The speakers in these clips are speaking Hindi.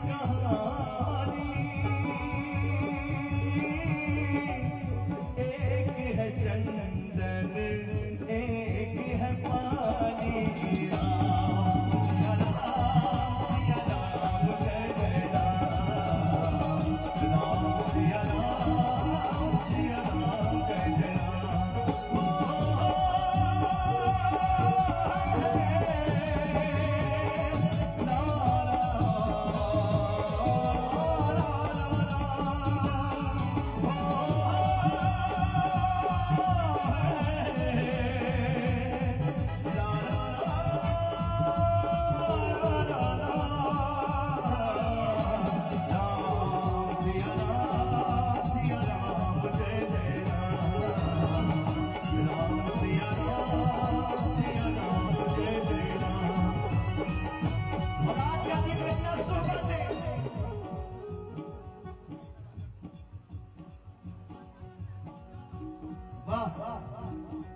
कहानी, एक है चंदन एक है पानी। राम सिया राम जय जय राम, राम सिया राम जय जय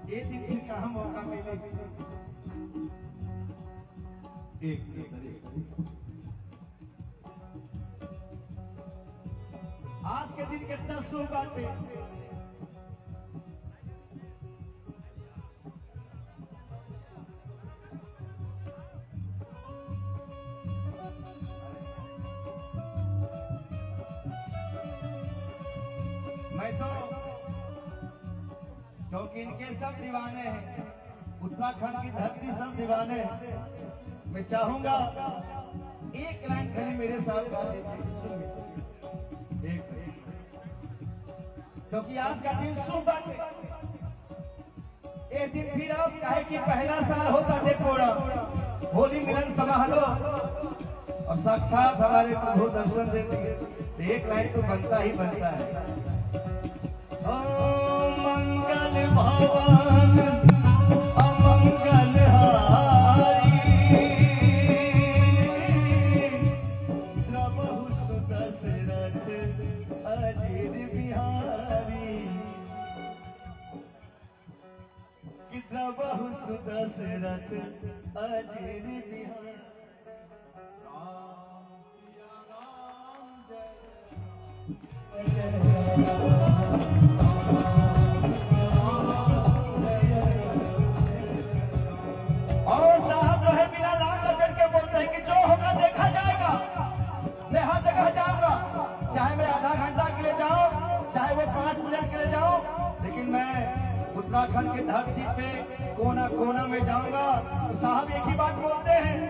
ये दिन फिर कहाँ मौका मिले। आज के दिन कितना शुभ बाटे। मैं तो क्योंकि इनके सब दीवाने हैं, उत्तराखंड की धरती सब दीवाने हैं। मैं चाहूंगा एक लाइन खाली मेरे साथ गा दीजिए, क्योंकि आज का दिन शुभ है। एक दिन फिर आप कहे कि पहला साल होता थे पूरा होली मिलन समारोह और साक्षात हमारे प्रभु दर्शन देते, तो एक लाइन तो बनता ही बनता है। मंगल भवन अमंगल हारी, द्रवहु सुदशरथ अजिर बिहारी, कि द्रवहु सुदशरथ अजिर बिहारी। राम सिया राम जय जय। और साहब जो है बिना लाग लपेट के बोलते हैं कि जो होगा देखा जाएगा। मैं हर जगह जाऊंगा, चाहे मैं आधा घंटा के लिए जाऊं, चाहे वो 5 मिनट के लिए जाऊं, लेकिन मैं उत्तराखंड की धरती पे कोना कोना में जाऊंगा। तो साहब एक ही बात बोलते हैं,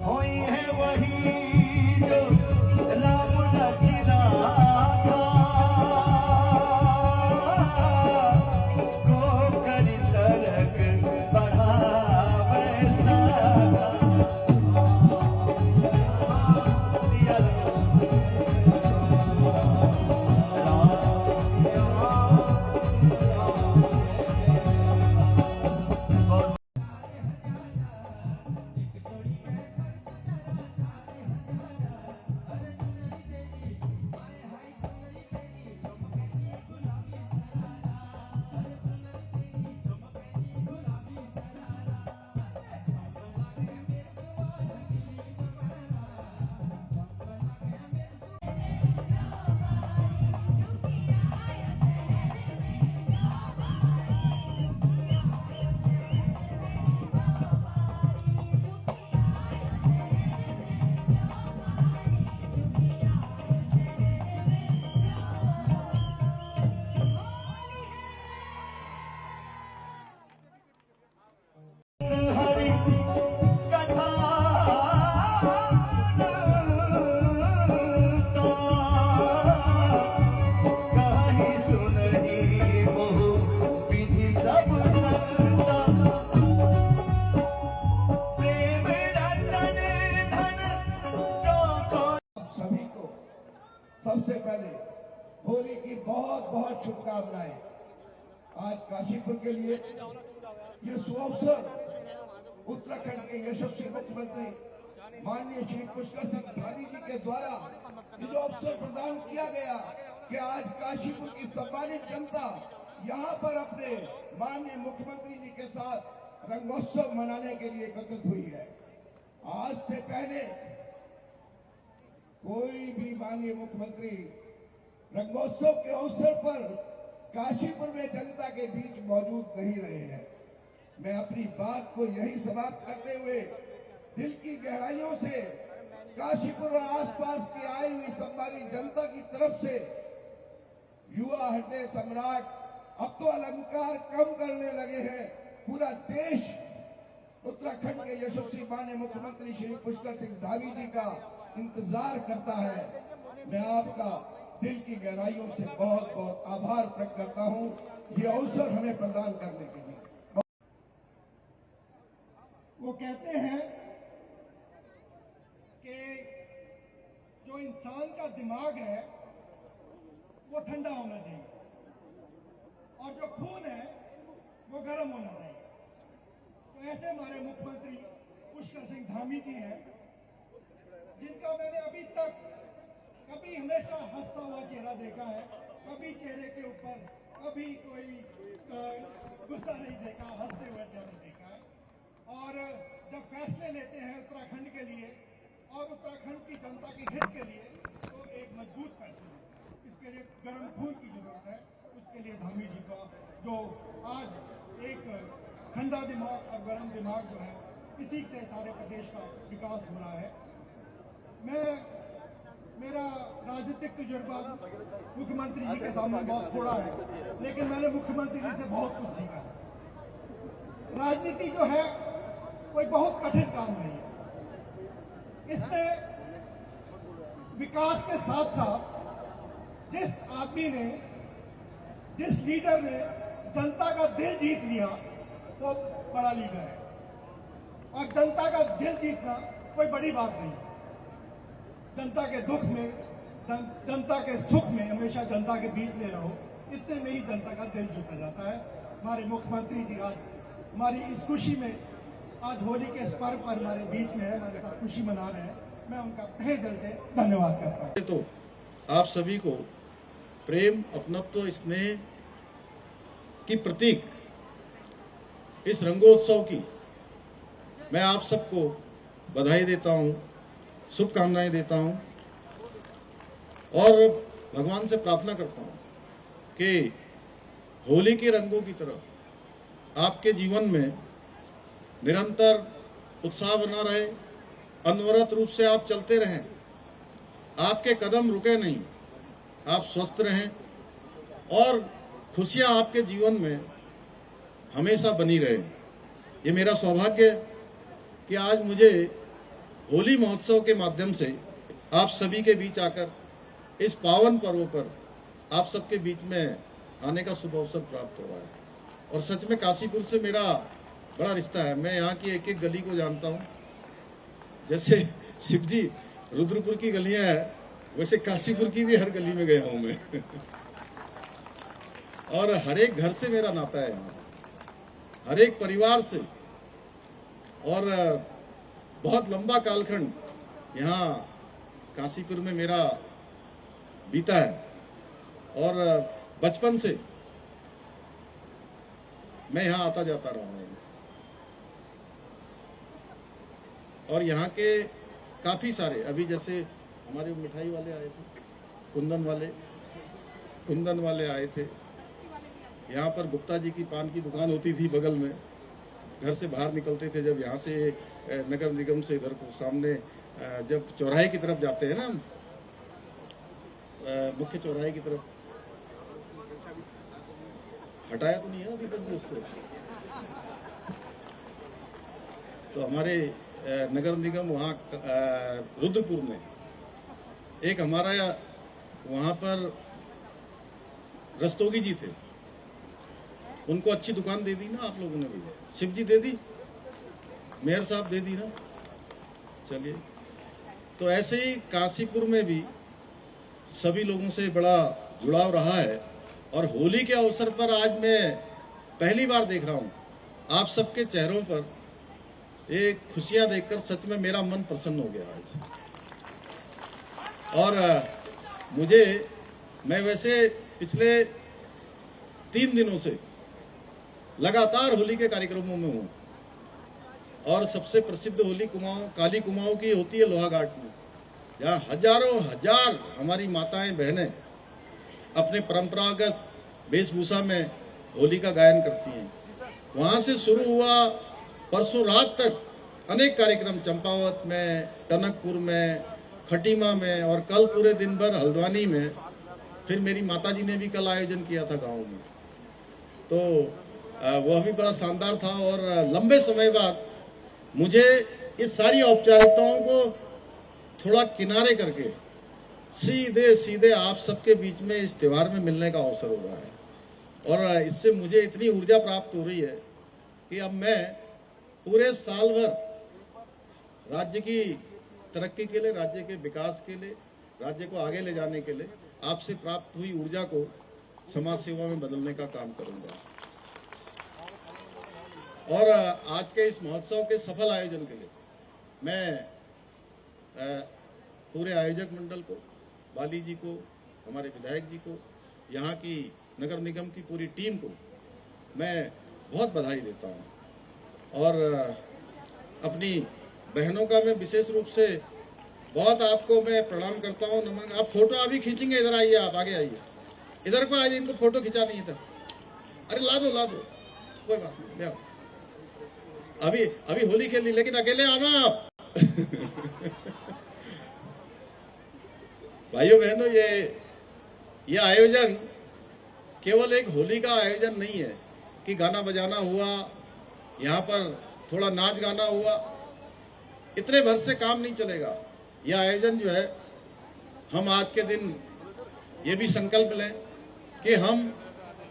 होई है वही जो राम रचिला था, को करी तरक बढ़ावे साधा। सबसे पहले होली की बहुत बहुत शुभकामनाएं। आज काशीपुर के लिए ये सुअवसर उत्तराखंड के यशस्वी मुख्यमंत्री माननीय श्री पुष्कर सिंह धामी जी के द्वारा ये जो अवसर प्रदान किया गया कि आज काशीपुर की सम्मानित जनता यहाँ पर अपने माननीय मुख्यमंत्री जी के साथ रंगोत्सव मनाने के लिए एकत्रित हुई है। आज से पहले कोई भी माननीय मुख्यमंत्री रंगोत्सव के अवसर पर काशीपुर में जनता के बीच मौजूद नहीं रहे हैं। मैं अपनी बात को यही समाप्त करते हुए दिल की गहराइयों से काशीपुर और आसपास की आई हुई सम्मानित जनता की तरफ से युवा हृदय सम्राट अब तो अलंकार कम करने लगे हैं। पूरा देश उत्तराखंड के यशस्वी माननीय मुख्यमंत्री श्री पुष्कर सिंह धामी जी का इंतजार करता है। मैं आपका दिल की गहराइयों से बहुत बहुत आभार प्रकट करता हूं ये अवसर हमें प्रदान करने के लिए। वो कहते हैं कि जो इंसान का दिमाग है वो ठंडा होना चाहिए और जो खून है वो गर्म होना चाहिए। तो ऐसे हमारे मुख्यमंत्री पुष्कर सिंह धामी जी हैं, जिनका मैंने अभी तक कभी हमेशा हंसता हुआ चेहरा देखा है, कभी चेहरे के ऊपर कभी कोई गुस्सा नहीं देखा, हंसते हुए चेहरा देखा है। और जब फैसले लेते हैं उत्तराखंड के लिए और उत्तराखंड की जनता के हित के लिए तो एक मजबूत फैसला इसके लिए गर्म खून की जरूरत है। उसके लिए धामी जी का जो आज एक ठंडा दिमाग और गर्म दिमाग जो है इसी से सारे प्रदेश का विकास हो रहा है। मेरा राजनीतिक तजुर्बा मुख्यमंत्री जी के सामने बहुत थोड़ा है, लेकिन मैंने मुख्यमंत्री जी से बहुत कुछ सीखा है। राजनीति जो है कोई बहुत कठिन काम नहीं है। इसमें विकास के साथ साथ जिस आदमी ने, जिस लीडर ने जनता का दिल जीत लिया वो बड़ा लीडर है। और जनता का दिल जीतना कोई बड़ी बात नहीं है। जनता के दुख में, जनता के सुख में हमेशा जनता के बीच में रहो, इतने में ही जनता का दिल जीता जाता है। हमारे मुख्यमंत्री जी आज हमारी इस खुशी में, आज होली के इस पर्व पर हमारे बीच में है, हमारे साथ खुशी मना रहे हैं। मैं उनका तहे दिल से धन्यवाद करता हूँ। तो आप सभी को प्रेम, अपनत्व, स्नेह की प्रतीक इस रंगोत्सव की मैं आप सबको बधाई देता हूं, शुभकामनाएं देता हूं और भगवान से प्रार्थना करता हूं कि होली के रंगों की तरह आपके जीवन में निरंतर उत्साह बना रहे, अनवरत रूप से आप चलते रहें, आपके कदम रुके नहीं, आप स्वस्थ रहें और खुशियां आपके जीवन में हमेशा बनी रहे। ये मेरा सौभाग्य है कि आज मुझे होली महोत्सव के माध्यम से आप सभी के बीच आकर इस पावन पर्व पर आप सबके बीच में आने का शुभ अवसर प्राप्त हो रहा है। और सच में काशीपुर से मेरा बड़ा रिश्ता है। मैं यहाँ की एक एक गली को जानता हूँ। जैसे शिवजी रुद्रपुर की गलियां हैं, वैसे काशीपुर की भी हर गली में गया हूँ मैं और हर एक घर से मेरा नाता है यहाँ, हर एक परिवार से। और बहुत लंबा कालखंड यहाँ काशीपुर में मेरा बीता है और बचपन से मैं यहाँ आता जाता रहा हूँ। और यहाँ के काफी सारे, अभी जैसे हमारे मिठाई वाले आए थे, कुंदन वाले आए थे। यहाँ पर गुप्ता जी की पान की दुकान होती थी बगल में। घर से बाहर निकलते थे जब यहाँ से नगर निगम से इधर को सामने जब चौराहे की तरफ जाते हैं ना, मुख्य चौराहे की तरफ, हटाया तो नहीं है अभी तक भी उसको। तो हमारे नगर निगम वहाँ रुद्रपुर में एक हमारा वहाँ पर रस्तोगी जी थे, उनको अच्छी दुकान दे दी ना आप लोगों ने भी। शिव जी दे दी, मेयर साहब दे दी ना। चलिए, तो ऐसे ही काशीपुर में भी सभी लोगों से बड़ा जुड़ाव रहा है। और होली के अवसर पर आज मैं पहली बार देख रहा हूँ आप सबके चेहरों पर ये खुशियां देखकर सच में मेरा मन प्रसन्न हो गया आज। और मैं वैसे पिछले 3 दिनों से लगातार होली के कार्यक्रमों में हूँ और सबसे प्रसिद्ध होली काली कुमाऊं की होती है लोहाघाट में। जहाँ हजारों हजार हमारी माताएं बहनें अपने परंपरागत वेशभूषा में होली का गायन करती हैं। वहां से शुरू हुआ, परसों रात तक अनेक कार्यक्रम चंपावत में, टनकपुर में, खटीमा में और कल पूरे दिन भर हल्द्वानी में। फिर मेरी माताजी ने भी कल आयोजन किया था गांव में, तो वह भी बड़ा शानदार था। और लंबे समय बाद मुझे इस सारी औपचारिकताओं को थोड़ा किनारे करके सीधे सीधे आप सबके बीच में इस त्योहार में मिलने का अवसर हो रहा है। और इससे मुझे इतनी ऊर्जा प्राप्त हो रही है कि अब मैं पूरे साल भर राज्य की तरक्की के लिए, राज्य के विकास के लिए, राज्य को आगे ले जाने के लिए आपसे प्राप्त हुई ऊर्जा को समाज सेवा में बदलने का काम करूंगा। और आज के इस महोत्सव के सफल आयोजन के लिए मैं पूरे आयोजक मंडल को, बाली जी को, हमारे विधायक जी को, यहाँ की नगर निगम की पूरी टीम को मैं बहुत बधाई देता हूँ। और अपनी बहनों का मैं विशेष रूप से बहुत आपको मैं प्रणाम करता हूँ, नमन। आप फोटो अभी खींचेंगे, इधर आइए, आप आगे आइए, इधर को आइए, इनको फोटो खिंचानी है इधर। अरे ला दो, कोई बात नहीं, ले आओ। अभी होली खेलनी, लेकिन अकेले आना आप। भाइयों बहनों, ये आयोजन केवल एक होली का आयोजन नहीं है कि गाना बजाना हुआ, यहाँ पर थोड़ा नाच गाना हुआ, इतने भर से काम नहीं चलेगा। यह आयोजन जो है, हम आज के दिन ये भी संकल्प लें कि हम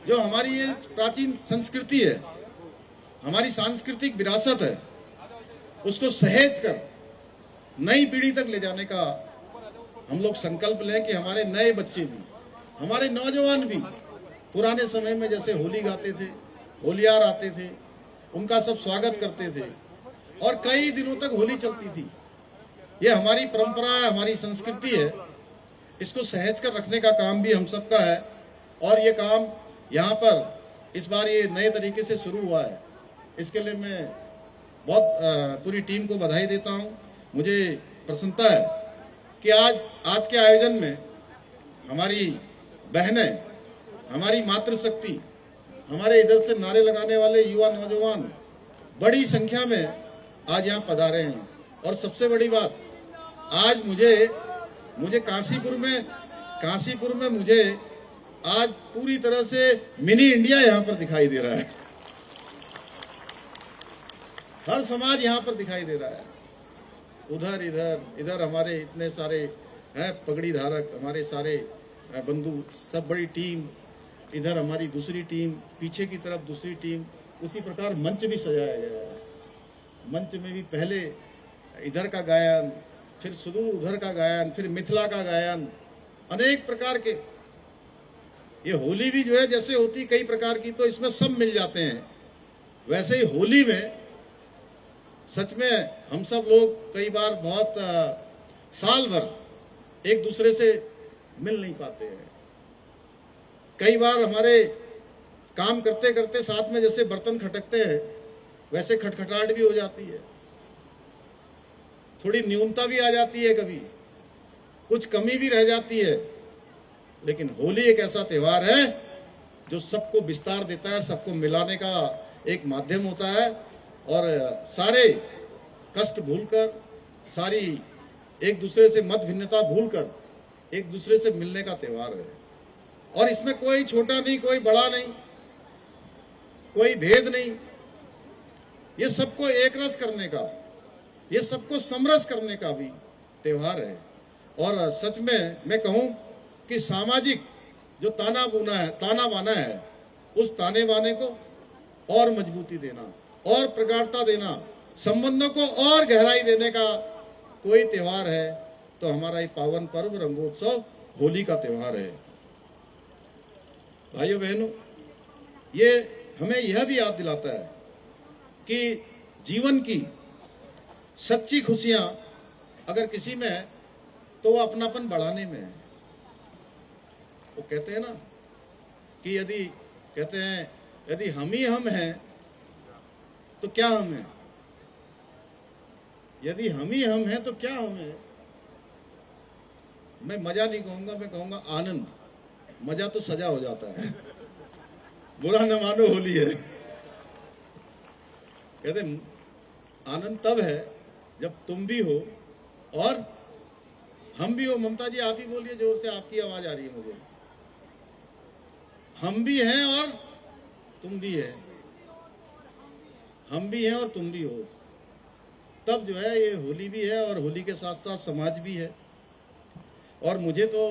जो हमारी ये प्राचीन संस्कृति है, हमारी सांस्कृतिक विरासत है, उसको सहेज कर नई पीढ़ी तक ले जाने का हम लोग संकल्प लें कि हमारे नए बच्चे भी, हमारे नौजवान भी पुराने समय में जैसे होली गाते थे, होलियार आते थे, उनका सब स्वागत करते थे और कई दिनों तक होली चलती थी। ये हमारी परंपरा है, हमारी संस्कृति है, इसको सहेज कर रखने का काम भी हम सबका है। और ये काम यहाँ पर इस बार ये नए तरीके से शुरू हुआ है, इसके लिए मैं बहुत पूरी टीम को बधाई देता हूँ। मुझे प्रसन्नता है कि आज के आयोजन में हमारी बहनें, हमारी मातृशक्ति, हमारे इधर से नारे लगाने वाले युवा नौजवान बड़ी संख्या में आज यहाँ पधारे हैं। और सबसे बड़ी बात, आज मुझे काशीपुर में मुझे आज पूरी तरह से मिनी इंडिया यहाँ पर दिखाई दे रहा है। हर समाज यहाँ पर दिखाई दे रहा है। उधर इधर हमारे इतने सारे हैं पगड़ी धारक, हमारे सारे बंधु, सब बड़ी टीम, इधर हमारी दूसरी टीम, पीछे की तरफ दूसरी टीम। उसी प्रकार मंच भी सजाया गया है। मंच में भी पहले इधर का गायन, फिर सुदूर उधर का गायन, फिर मिथिला का गायन, अनेक प्रकार के। ये होली भी जो है जैसे होती कई प्रकार की, तो इसमें सब मिल जाते हैं। वैसे ही होली में सच में हम सब लोग कई बार बहुत साल भर एक दूसरे से मिल नहीं पाते हैं। कई बार हमारे काम करते करते साथ में जैसे बर्तन खटकते हैं, वैसे खटखटाहट भी हो जाती है, थोड़ी न्यूनता भी आ जाती है, कभी कुछ कमी भी रह जाती है। लेकिन होली एक ऐसा त्योहार है जो सबको विस्तार देता है, सबको मिलाने का एक माध्यम होता है और सारे कष्ट भूलकर, सारी एक दूसरे से मत भिन्नता भूलकर एक दूसरे से मिलने का त्योहार है। और इसमें कोई छोटा नहीं, कोई बड़ा नहीं, कोई भेद नहीं। ये सबको एक रस करने का, ये सबको समरस करने का भी त्योहार है। और सच में मैं कहूं कि सामाजिक जो ताना बाना है, उस ताने बाने को और मजबूती देना और प्रगाढ़ता देना, संबंधों को और गहराई देने का कोई त्योहार है तो हमारा ये पावन पर्व रंगोत्सव होली का त्योहार है। भाइयों बहनों, ये हमें यह भी याद दिलाता है कि जीवन की सच्ची खुशियां अगर किसी में है तो वो अपनापन बढ़ाने में है। वो कहते हैं ना कि यदि हम ही हम हैं तो क्या हम हैं, यदि हम ही हम हैं तो क्या हम हैं। मैं मजा नहीं कहूंगा, मैं कहूंगा आनंद। मजा तो सजा हो जाता है, बुरा न मानो होली है। कहते आनंद तब है जब तुम भी हो और हम भी हो। ममता जी आप ही बोलिए जोर से, आपकी आवाज आ रही है मुझे। हम भी हैं और तुम भी है, हम भी हैं और तुम भी हो। तब जो है ये होली भी है और होली के साथ साथ समाज भी है। और मुझे तो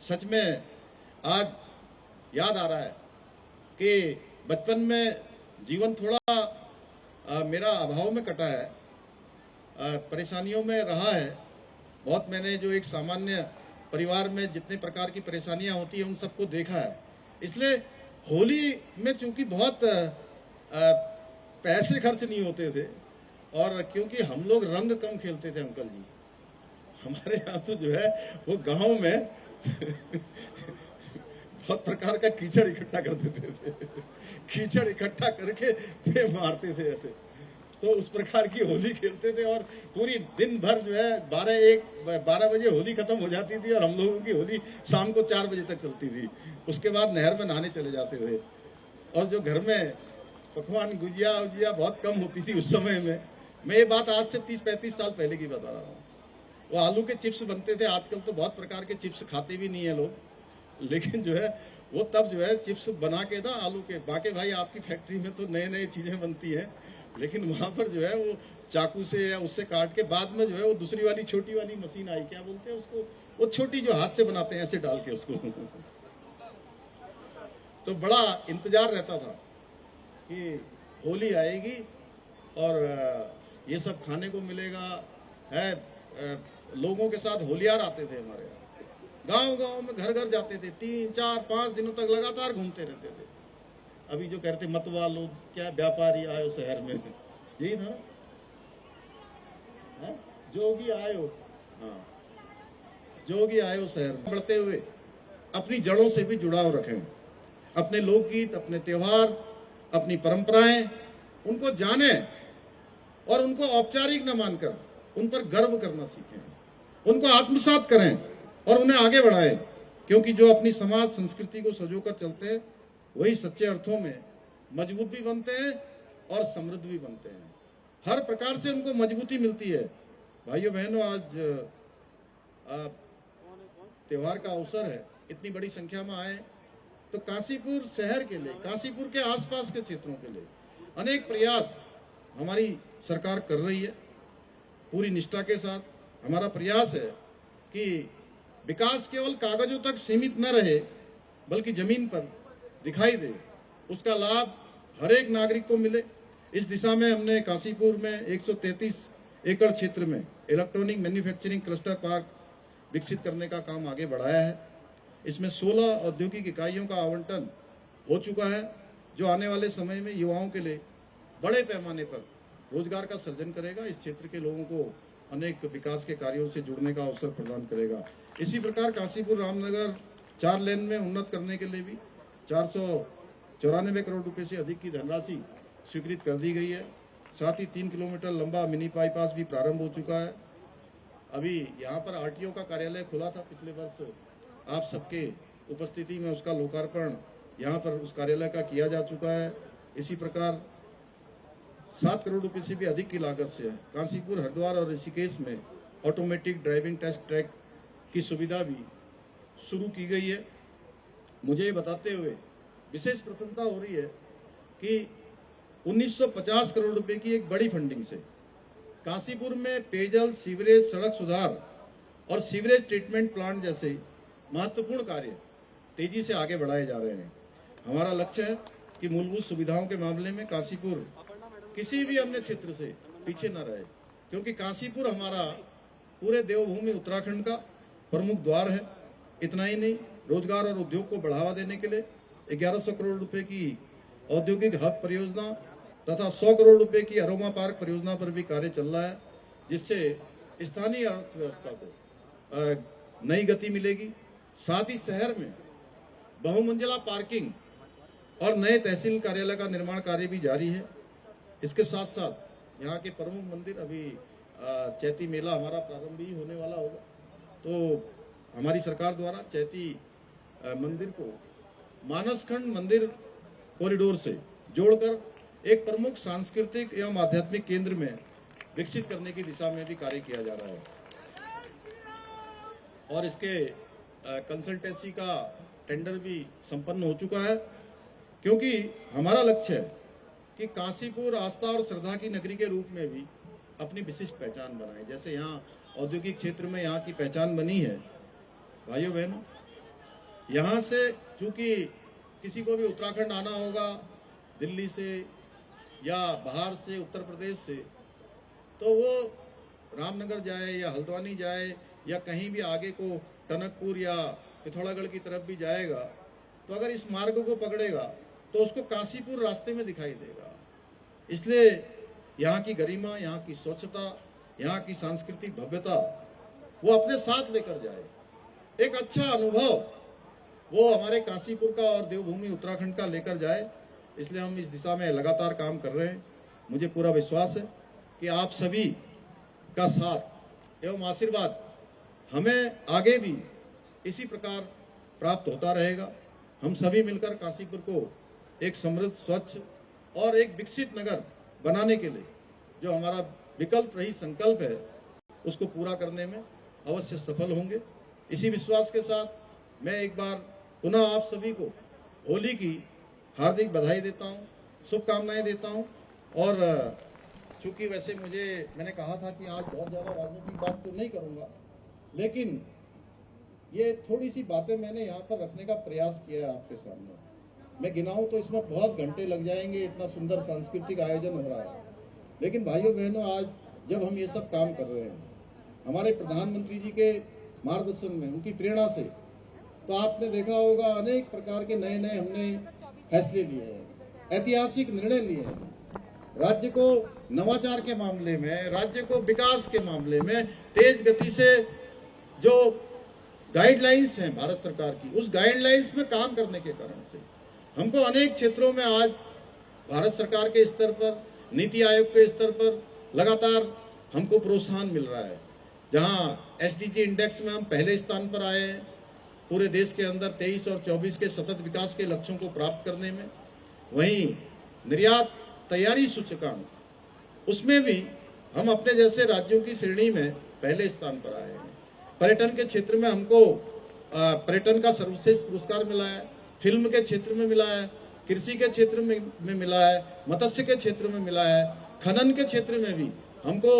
सच में आज याद आ रहा है कि बचपन में जीवन थोड़ा मेरा अभाव में कटा है, परेशानियों में रहा है बहुत। मैंने जो एक सामान्य परिवार में जितने प्रकार की परेशानियां होती हैं उन सबको देखा है। इसलिए होली में चूंकि बहुत पैसे खर्च नहीं होते थे और क्योंकि हम लोग रंग कम खेलते थे अंकल जी, हमारे यहाँ तो जो है वो गांव में बहुत प्रकार का कीचड़ इकट्ठा कर देते थे, कीचड़ इकट्ठा करके फिर मारते थे ऐसे। तो उस प्रकार की होली खेलते थे और पूरी दिन भर जो है 12 बजे होली खत्म हो जाती थी और हम लोगों की होली शाम को 4 बजे तक चलती थी। उसके बाद नहर में नहाने चले जाते थे। और जो घर में पकवान गुजिया उजिया बहुत कम होती थी उस समय में, मैं ये बात आज से 30-35 साल पहले की बता रहा हूँ। वो आलू के चिप्स बनते थे, आजकल तो बहुत प्रकार के चिप्स खाते भी नहीं है लोग, लेकिन जो है वो तब जो है चिप्स बना के ना आलू के, बाकी भाई आपकी फैक्ट्री में तो नए नए चीजें बनती हैं, लेकिन वहां पर जो है वो चाकू से या उससे काट के बाद में जो है वो दूसरी वाली छोटी वाली मशीन आई, क्या बोलते हैं उसको, वो छोटी जो हाथ से बनाते हैं ऐसे डाल के उसको तो बड़ा इंतजार रहता था कि होली आएगी और ये सब खाने को मिलेगा है। लोगों के साथ होलियार आते थे हमारे यहाँ, गांव गांव में घर घर जाते थे, 3-4-5 दिनों तक लगातार घूमते रहते थे। अभी जो कहते मतवालो क्या व्यापारी आयो शहर में, यही था ना, जोगी आयो, हाँ जोगी आयो शहर में। बढ़ते हुए अपनी जड़ों से भी जुड़ाव रखें, अपने लोकगीत, अपने त्योहार, अपनी परंपराएं उनको जाने और उनको औपचारिक न मानकर उन पर गर्व करना सीखें, उनको आत्मसात करें और उन्हें आगे बढ़ाएं। क्योंकि जो अपनी समाज संस्कृति को संजोकर चलते हैं वही सच्चे अर्थों में मजबूत भी बनते हैं और समृद्ध भी बनते हैं। हर प्रकार से उनको मजबूती मिलती है। भाइयों बहनों, आज त्योहार का अवसर है, इतनी बड़ी संख्या में आए तो काशीपुर शहर के लिए, काशीपुर के आसपास के क्षेत्रों के लिए अनेक प्रयास हमारी सरकार कर रही है। पूरी निष्ठा के साथ हमारा प्रयास है कि विकास केवल कागजों तक सीमित न रहे बल्कि जमीन पर दिखाई दे, उसका लाभ हर एक नागरिक को मिले। इस दिशा में हमने काशीपुर में 133 एकड़ क्षेत्र में इलेक्ट्रॉनिक मैन्युफैक्चरिंग क्लस्टर पार्क विकसित करने का काम आगे बढ़ाया है। इसमें 16 औद्योगिक इकाइयों का आवंटन हो चुका है, जो आने वाले समय में युवाओं के लिए बड़े पैमाने पर रोजगार का सृजन करेगा, इस क्षेत्र के लोगों को अनेक विकास के कार्यों से जुड़ने का अवसर प्रदान करेगा। इसी प्रकार काशीपुर रामनगर 4 लेन में उन्नत करने के लिए भी 494 करोड़ रुपए से अधिक की धनराशि स्वीकृत कर दी गई है। साथ ही 3 किलोमीटर लंबा मिनी बाईपास भी प्रारंभ हो चुका है। अभी यहाँ पर आरटीओ का कार्यालय खुला था पिछले वर्ष, आप सबके उपस्थिति में उसका लोकार्पण यहाँ पर उस कार्यालय का किया जा चुका है। इसी प्रकार 7 करोड़ रुपए से भी अधिक की लागत से काशीपुर, हरिद्वार और ऋषिकेश में ऑटोमेटिक ड्राइविंग टेस्ट ट्रैक की सुविधा भी शुरू की गई है। मुझे ये बताते हुए विशेष प्रसन्नता हो रही है कि 1950 करोड़ रुपए की एक बड़ी फंडिंग से काशीपुर में पेयजल, सीवरेज, सड़क सुधार और सीवरेज ट्रीटमेंट प्लांट जैसे महत्वपूर्ण कार्य तेजी से आगे बढ़ाए जा रहे हैं। हमारा लक्ष्य है कि मूलभूत सुविधाओं के मामले में काशीपुर किसी भी अन्य क्षेत्र से पीछे न रहे, क्योंकि काशीपुर हमारा पूरे देवभूमि उत्तराखंड का प्रमुख द्वार है। इतना ही नहीं, रोजगार और उद्योग को बढ़ावा देने के लिए 1100 करोड़ रुपए की औद्योगिक हब परियोजना तथा 100 करोड़ रुपए की अरोमा पार्क परियोजना पर भी कार्य चल रहा है, जिससे स्थानीय अर्थव्यवस्था को नई गति मिलेगी। साथ ही शहर में बहुमंजिला पार्किंग और नए तहसील कार्यालय का निर्माण कार्य भी जारी है। इसके साथ साथ यहाँ के प्रमुख मंदिर, अभी चैती मेला हमारा प्रारंभ ही होने वाला होगा, तो हमारी सरकार द्वारा चैती मंदिर को मानसखंड मंदिर कॉरिडोर से जोड़कर एक प्रमुख सांस्कृतिक एवं आध्यात्मिक केंद्र में विकसित करने की दिशा में भी कार्य किया जा रहा है। और इसके कंसल्टेंसी का टेंडर भी संपन्न हो चुका है, क्योंकि हमारा लक्ष्य है कि काशीपुर आस्था और श्रद्धा की नगरी के रूप में भी अपनी विशिष्ट पहचान बनाए। जैसे यहाँ औद्योगिक क्षेत्र में यहाँ की पहचान बनी है, भाइयों बहनों, यहाँ से चूंकि किसी को भी उत्तराखंड आना होगा दिल्ली से या बाहर से, उत्तर प्रदेश से, तो वो रामनगर जाए या हल्द्वानी जाए या कहीं भी आगे को टनकपुर या पिथौरागढ़ की तरफ भी जाएगा, तो अगर इस मार्ग को पकड़ेगा तो उसको काशीपुर रास्ते में दिखाई देगा। इसलिए यहाँ की गरिमा, यहाँ की स्वच्छता, यहाँ की सांस्कृतिक भव्यता वो अपने साथ लेकर जाए, एक अच्छा अनुभव वो हमारे काशीपुर का और देवभूमि उत्तराखंड का लेकर जाए। इसलिए हम इस दिशा में लगातार काम कर रहे हैं। मुझे पूरा विश्वास है कि आप सभी का साथ एवं आशीर्वाद हमें आगे भी इसी प्रकार प्राप्त होता रहेगा। हम सभी मिलकर काशीपुर को एक समृद्ध, स्वच्छ और एक विकसित नगर बनाने के लिए जो हमारा विकल्प रही संकल्प है, उसको पूरा करने में अवश्य सफल होंगे। इसी विश्वास के साथ मैं एक बार पुनः आप सभी को होली की हार्दिक बधाई देता हूं, शुभकामनाएं देता हूं। और चूंकि वैसे मैंने कहा था कि आज बहुत ज़्यादा राजनीतिक बात तो नहीं करूंगा, लेकिन ये थोड़ी सी बातें मैंने यहाँ पर रखने का प्रयास किया है आपके सामने। मैं गिनाऊं तो इसमें बहुत घंटे लग जाएंगे, इतना सुंदर सांस्कृतिक आयोजन हो रहा है। लेकिन भाइयों बहनों, आज जब हम ये सब काम कर रहे हैं हमारे प्रधानमंत्री जी के मार्गदर्शन में, उनकी प्रेरणा से, तो आपने देखा होगा अनेक प्रकार के नए नए हमने फैसले लिए हैं, ऐतिहासिक निर्णय लिए हैं। राज्य को नवाचार के मामले में, राज्य को विकास के मामले में तेज गति से जो गाइडलाइंस हैं भारत सरकार की, उस गाइडलाइंस में काम करने के कारण से हमको अनेक क्षेत्रों में आज भारत सरकार के स्तर पर, नीति आयोग के स्तर पर लगातार हमको प्रोत्साहन मिल रहा है। जहां एसडीजी इंडेक्स में हम पहले स्थान पर आए हैं पूरे देश के अंदर 23 और 24 के सतत विकास के लक्ष्यों को प्राप्त करने में, वहीं निर्यात तैयारी सूचकांक, उसमें भी हम अपने जैसे राज्यों की श्रेणी में पहले स्थान पर आए हैं। पर्यटन के क्षेत्र में हमको पर्यटन का सर्वश्रेष्ठ पुरस्कार मिला है, फिल्म के क्षेत्र में मिला है, कृषि के क्षेत्र में मिला है, मत्स्य के क्षेत्र में मिला है, खनन के क्षेत्र में भी हमको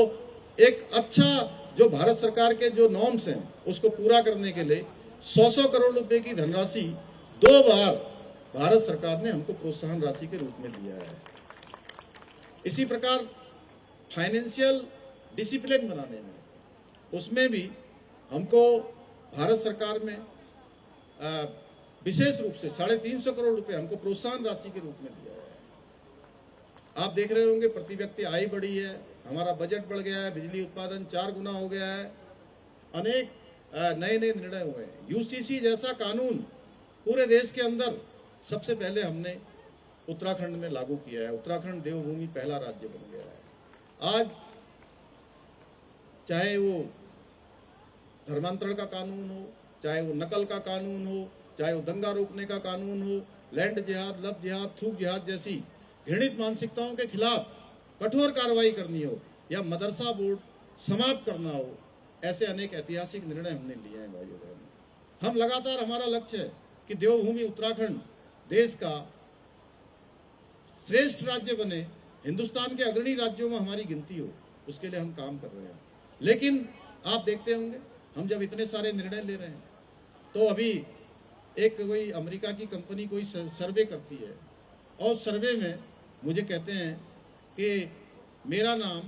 एक अच्छा जो भारत सरकार के जो नॉर्म्स हैं उसको पूरा करने के लिए 100 करोड़ रुपए की धनराशि 2 बार भारत सरकार ने हमको प्रोत्साहन राशि के रूप में दिया है। इसी प्रकार फाइनेंशियल डिसिप्लिन बनाने में, उसमें भी हमको भारत सरकार में विशेष रूप से 350 करोड़ रुपए हमको प्रोत्साहन राशि के रूप में दिया है। आप देख रहे होंगे प्रति व्यक्ति आय बढ़ी है, हमारा बजट बढ़ गया है, बिजली उत्पादन 4 गुना हो गया है, अनेक नए नए निर्णय हुए हैं। यूसीसी जैसा कानून पूरे देश के अंदर सबसे पहले हमने उत्तराखंड में लागू किया है। उत्तराखंड देवभूमि पहला राज्य बन गया है। आज चाहे वो धर्मांतरण का कानून हो, चाहे वो नकल का कानून हो, चाहे वो दंगा रोकने का कानून हो, लैंड जिहाद, लव जिहाद, थूक जिहाद जैसी घृणित मानसिकताओं के खिलाफ कठोर कार्रवाई करनी हो, या मदरसा बोर्ड समाप्त करना हो, ऐसे अनेक ऐतिहासिक निर्णय हमने लिए हैं भाइयों बहनों। हम लगातार, हमारा लक्ष्य है कि देवभूमि उत्तराखंड देश का श्रेष्ठ राज्य बने, हिंदुस्तान के अग्रणी राज्यों में हमारी गिनती हो, उसके लिए हम काम कर रहे हैं। लेकिन आप देखते होंगे हम जब इतने सारे निर्णय ले रहे हैं, तो अभी एक कोई अमेरिका की कंपनी कोई सर्वे करती है, और सर्वे में मुझे कहते हैं कि मेरा नाम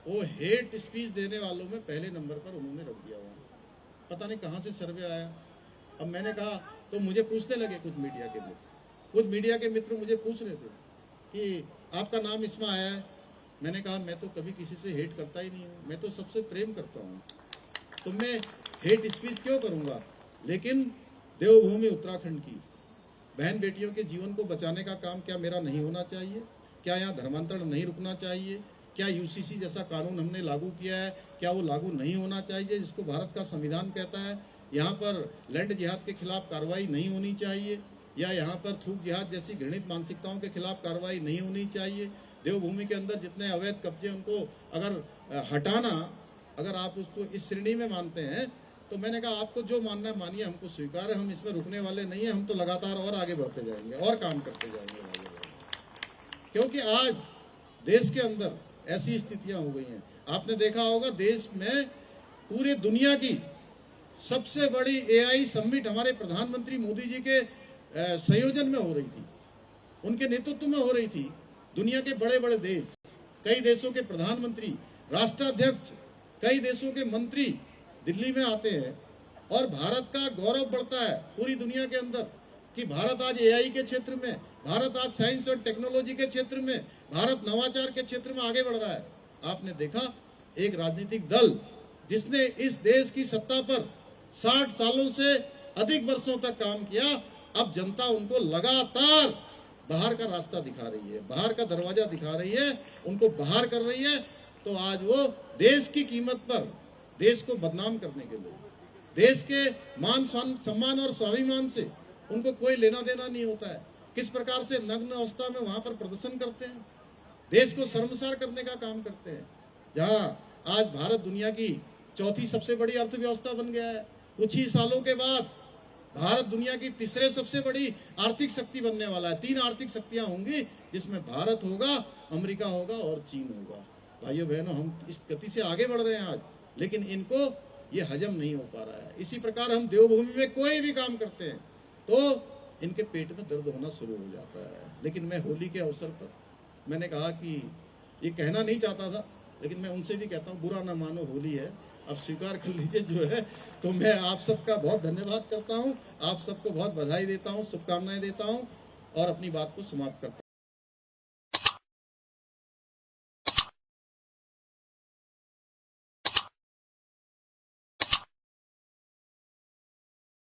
वो हेट स्पीच देने वालों में पहले नंबर पर उन्होंने रख दिया हुआ। पता नहीं कहाँ से सर्वे आया। अब मैंने कहा, तो मुझे पूछने लगे कुछ मीडिया के मित्र मुझे पूछ रहे थे कि आपका नाम इसमें आया है। मैंने कहा, मैं तो कभी किसी से हेट करता ही नहीं हूँ, मैं तो सबसे प्रेम करता हूँ, तो मैं हेट स्पीच क्यों करूँगा। लेकिन देवभूमि उत्तराखंड की बहन बेटियों के जीवन को बचाने का काम क्या मेरा नहीं होना चाहिए? क्या यहाँ धर्मांतरण नहीं रुकना चाहिए? क्या यूसीसी जैसा कानून हमने लागू किया है, क्या वो लागू नहीं होना चाहिए जिसको भारत का संविधान कहता है? यहाँ पर लैंड जिहाद के खिलाफ कार्रवाई नहीं होनी चाहिए, या यहाँ पर थूक जिहाद जैसी घृणित मानसिकताओं के खिलाफ कार्रवाई नहीं होनी चाहिए। देवभूमि के अंदर जितने अवैध कब्जे उनको अगर हटाना, अगर आप उसको इस श्रेणी में मानते हैं तो मैंने कहा आपको जो मानना है मानिए, हमको स्वीकार है, हम इसमें रुकने वाले नहीं है, हम तो लगातार और आगे बढ़ते जाएंगे और काम करते जाएंगे आगे बढ़ेंगे। क्योंकि आज देश के अंदर ऐसी स्थितियां हो गई हैं, आपने देखा होगा देश में पूरे दुनिया की सबसे बड़ी AI समिट हमारे प्रधानमंत्री मोदी जी के संयोजन में हो रही थी, उनके नेतृत्व में हो रही थी। दुनिया के बड़े बड़े देश, कई देशों के प्रधानमंत्री, राष्ट्राध्यक्ष, कई देशों के मंत्री दिल्ली में आते हैं और भारत का गौरव बढ़ता है पूरी दुनिया के अंदर कि भारत आज AI के क्षेत्र में, भारत आज साइंस और टेक्नोलॉजी के क्षेत्र में, भारत नवाचार के क्षेत्र में आगे बढ़ रहा है। आपने देखा एक राजनीतिक दल जिसने इस देश की सत्ता पर 60 सालों से अधिक वर्षों तक काम किया, अब जनता उनको लगातार बाहर का रास्ता दिखा रही है, बाहर का दरवाजा दिखा रही है, उनको बाहर कर रही है। तो आज वो देश की कीमत पर देश को बदनाम करने के लिए, देश के मान सम्मान और स्वाभिमान से उनको कोई लेना देना नहीं होता है। किस प्रकार से नग्न अवस्था में वहां पर प्रदर्शन करते हैं, देश को शर्मसार करने का काम करते हैं। जहां आज भारत दुनिया की चौथी सबसे बड़ी अर्थव्यवस्था बन गया है, कुछ ही सालों के बाद भारत दुनिया की तीसरे सबसे बड़ी आर्थिक शक्ति बनने वाला है। 3 आर्थिक शक्तियां होंगी जिसमें भारत होगा, अमेरिका होगा और चीन होगा। भाइयों बहनों, हम इस गति से आगे बढ़ रहे हैं आज, लेकिन इनको ये हजम नहीं हो पा रहा है। इसी प्रकार हम देवभूमि में कोई भी काम करते हैं तो इनके पेट में दर्द होना शुरू हो जाता है। लेकिन मैं होली के अवसर पर मैंने कहा कि ये कहना नहीं चाहता था, लेकिन मैं उनसे भी कहता हूँ बुरा ना मानो, होली है, अब स्वीकार कर लीजिए जो है। तो मैं आप सबका बहुत धन्यवाद करता हूँ, आप सबको बहुत बधाई देता हूँ, शुभकामनाएं देता हूँ और अपनी बात को समाप्त करता हूँ।